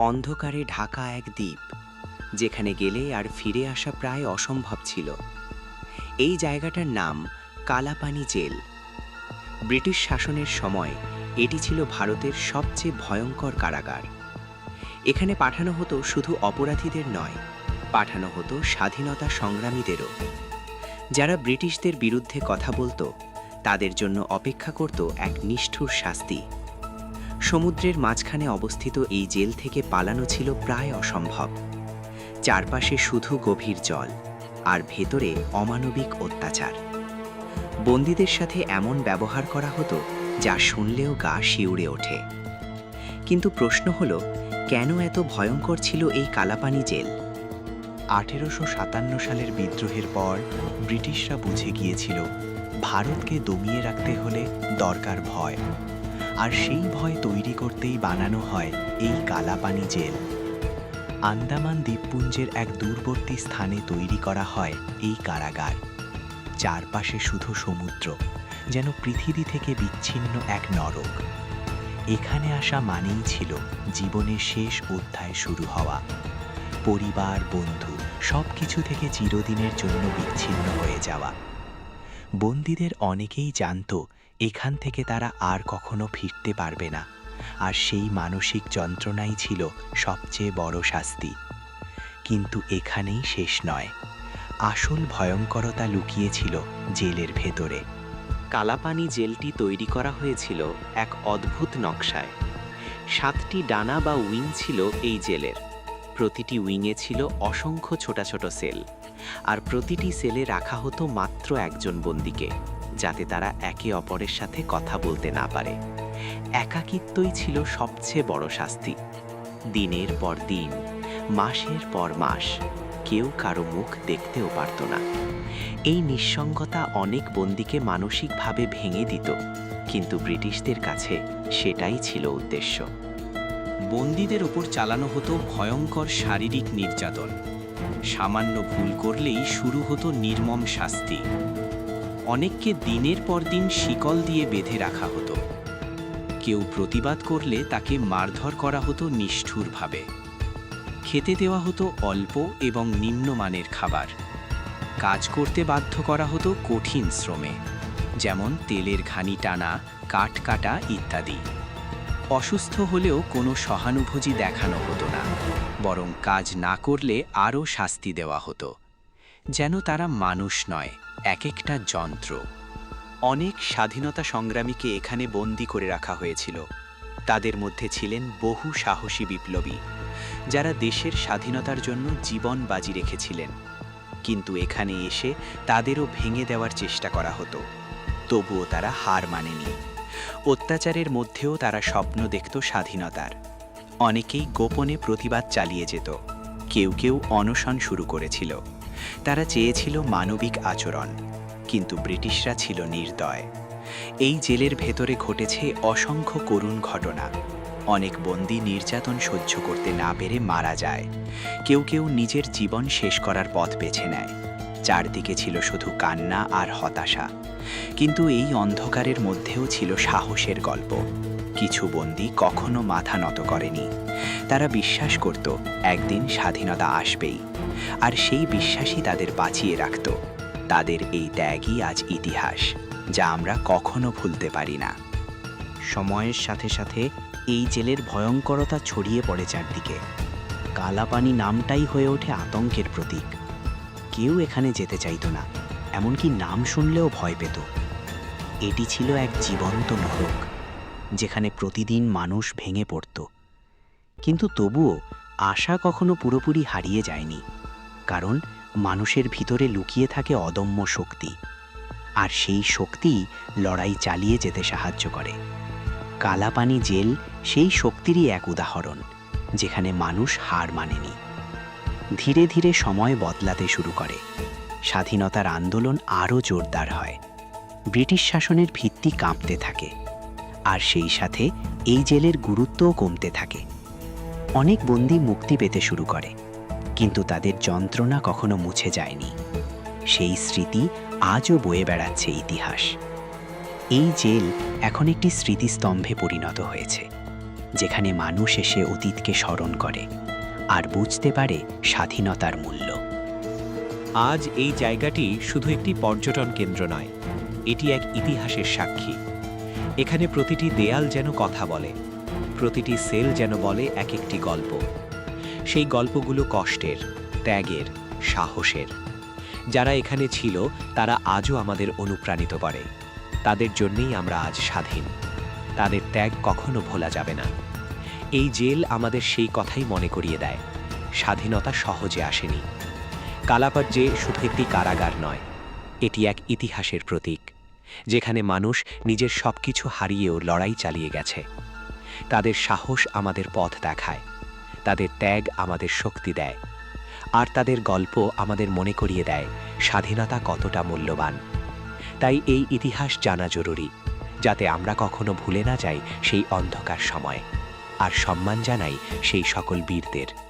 অন্ধকারে ঢাকা এক দ্বীপ, যেখানে গেলে আর ফিরে আসা প্রায় অসম্ভব ছিল। এই জায়গাটার নাম কালাপানি জেল। ব্রিটিশ শাসনের সময় এটি ছিল ভারতের সবচেয়ে ভয়ঙ্কর কারাগার। এখানে পাঠানো হতো শুধু অপরাধীদের নয়, পাঠানো হতো স্বাধীনতা সংগ্রামীদেরও। যারা ব্রিটিশদের বিরুদ্ধে কথা বলতো, তাদের জন্য অপেক্ষা করত এক নিষ্ঠুর শাস্তি। সমুদ্রের মাঝখানে অবস্থিত এই জেল থেকে পালানো ছিল প্রায় অসম্ভব। চারপাশে শুধু গভীর জল, আর ভেতরে অমানবিক অত্যাচার। বন্দীদের সাথে এমন ব্যবহার করা হতো যা শুনলেও গা শিউরে ওঠে। কিন্তু প্রশ্ন হলো, কেন এত ভয়ঙ্কর ছিল এই কালাপানি জেল? 1857 সালের বিদ্রোহের পর ব্রিটিশরা বুঝে গিয়েছিল ভারতকে দমিয়ে রাখতে হলে দরকার ভয়, আর সেই ভয় তৈরি করতেই বানানো হয় এই কালাপানি জেল। আন্দামান দ্বীপপুঞ্জের এক দূরবর্তী স্থানে তৈরি করা হয় এই কারাগার। চারপাশে শুধু সমুদ্র, যেন পৃথিবী থেকে বিচ্ছিন্ন এক নরক। এখানে আসা মানেই ছিল জীবনের শেষ অধ্যায় শুরু হওয়া। পরিবার, বন্ধু সবকিছু থেকে চিরদিনের জন্য বিচ্ছিন্ন হয়ে যাওয়া। বন্দীদের অনেকেই জানত এখান থেকে তারা আর কখনো ফিরতে পারবে না, আর সেই মানসিক যন্ত্রণাই ছিল সবচেয়ে বড় শাস্তি। কিন্তু এখানেই শেষ নয়, আসল ভয়ঙ্করতা লুকিয়েছিল জেলের ভেতরে। কালাপানি জেলটি তৈরি করা হয়েছিল এক অদ্ভুত নকশায়। 7টি ডানা বা উইং ছিল এই জেলের। প্রতিটি উইংয়ে ছিল অসংখ্য ছোট ছোট সেল, আর প্রতিটি সেলে রাখা হতো মাত্র একজন বন্দীকে, যাতে তারা একে অপরের সাথে কথা বলতে না পারে। একাকিত্বই ছিল সবচেয়ে বড় শাস্তি। দিনের পর দিন, মাসের পর মাস, কেউ কারো মুখ দেখতেও পারত না। এই নিঃসঙ্গতা অনেক বন্দীকে মানসিকভাবে ভেঙে দিত, কিন্তু ব্রিটিশদের কাছে সেটাই ছিল উদ্দেশ্য। বন্দীদের ওপর চালানো হতো ভয়ঙ্কর শারীরিক নির্যাতন। সামান্য ভুল করলেই শুরু হতো নির্মম শাস্তি। অনেককে দিনের পর দিন শিকল দিয়ে বেঁধে রাখা হতো। কেউ প্রতিবাদ করলে তাকে মারধর করা হতো নিষ্ঠুরভাবে। খেতে দেওয়া হতো অল্প এবং নিম্নমানের খাবার। কাজ করতে বাধ্য করা হতো কঠিন শ্রমে, যেমন তেলের ঘানি টানা, কাঠ কাটা ইত্যাদি। অসুস্থ হলেও কোনো সহানুভূতি দেখানো হতো না, বরং কাজ না করলে আরও শাস্তি দেওয়া হতো। যেন তারা মানুষ নয়, এক একটা যন্ত্র। অনেক স্বাধীনতা সংগ্রামীকে এখানে বন্দী করে রাখা হয়েছিল। তাদের মধ্যে ছিলেন বহু সাহসী বিপ্লবী, যারা দেশের স্বাধীনতার জন্য জীবন বাজি রেখেছিলেন। কিন্তু এখানে এসে তাদেরও ভেঙে দেওয়ার চেষ্টা করা হতো। তবুও তারা হার মানেনি। অত্যাচারের মধ্যেও তারা স্বপ্ন দেখত স্বাধীনতার। অনেকেই গোপনে প্রতিবাদ চালিয়ে যেত, কেউ কেউ অনশন শুরু করেছিল। তারা চেয়েছিল মানবিক আচরণ, কিন্তু ব্রিটিশরা ছিল নির্দয়। এই জেলের ভেতরে ঘটেছে অসংখ্য করুণ ঘটনা। অনেক বন্দী নির্যাতন সহ্য করতে না পেরে মারা যায়। কেউ কেউ নিজের জীবন শেষ করার পথ বেছে নেয়। চারদিকে ছিল শুধু কান্না আর হতাশা। কিন্তু এই অন্ধকারের মধ্যেও ছিল সাহসের গল্প। কিছু বন্দী কখনো মাথা নত করেনি। তারা বিশ্বাস করত একদিন স্বাধীনতা আসবেই, আর সেই বিশ্বাসই তাদের বাঁচিয়ে রাখত। তাদের এই ত্যাগই আজ ইতিহাস, যা আমরা কখনো ভুলতে পারি না। সময়ের সাথে সাথে এই জেলের ভয়ঙ্করতা ছড়িয়ে পড়ে চারদিকে। কালাপানি নামটাই হয়ে ওঠে আতঙ্কের প্রতীক। কেউ এখানে যেতে চাইতো না, এমনকি নাম শুনলেও ভয় পেত। এটি ছিল এক জীবন্ত নরক, যেখানে প্রতিদিন মানুষ ভেঙে পড়ত। কিন্তু তবুও আশা কখনো পুরোপুরি হারিয়ে যায়নি, কারণ মানুষের ভিতরে লুকিয়ে থাকে অদম্য শক্তি, আর সেই শক্তিই লড়াই চালিয়ে যেতে সাহায্য করে। কালাপানি জেল সেই শক্তিরই এক উদাহরণ, যেখানে মানুষ হার মানেনি। ধীরে ধীরে সময় বদলাতে শুরু করে। স্বাধীনতার আন্দোলন আরও জোরদার হয়। ব্রিটিশ শাসনের ভিত্তি কাঁপতে থাকে, আর সেই সাথে এই জেলের গুরুত্বও কমতে থাকে। অনেক বন্দী মুক্তি পেতে শুরু করে, কিন্তু তাদের যন্ত্রণা কখনো মুছে যায়নি। সেই স্মৃতি আজও বয়ে বেড়াচ্ছে ইতিহাস। এই জেল এখন একটি স্মৃতিস্তম্ভে পরিণত হয়েছে, যেখানে মানুষ এসে অতীতকে স্মরণ করে আর বুঝতে পারে স্বাধীনতার মূল্য। আজ এই জায়গাটি শুধু একটি পর্যটন কেন্দ্র নয়, এটি এক ইতিহাসের সাক্ষী। এখানে প্রতিটি দেয়াল যেন কথা বলে, প্রতিটি সেল যেন বলে এক একটি গল্প। সেই গল্পগুলো কষ্টের, ত্যাগের, সাহসের। যারা এখানে ছিল তারা আজও আমাদের অনুপ্রাণিত করে। তাদের জন্যই আমরা আজ স্বাধীন। তাদের ত্যাগ কখনো ভোলা যাবে না। এই জেল আমাদের সেই কথাই মনে করিয়ে দেয়, স্বাধীনতা সহজে আসেনি। কালাপাট যে শুধু একটি কারাগার নয়, এটি এক ইতিহাসের প্রতীক, যেখানে মানুষ নিজের সবকিছু হারিয়েও লড়াই চালিয়ে গেছে। তাদের সাহস আমাদের পথ দেখায়, তাদের ত্যাগ আমাদের শক্তি দেয়, আর তাদের গল্প আমাদের মনে করিয়ে দেয় স্বাধীনতা কতটা মূল্যবান। তাই এই ইতিহাস জানা জরুরি, যাতে আমরা কখনো ভুলে না যাই সেই অন্ধকার সময়, আর সম্মান জানাই সেই সকল বীরদের।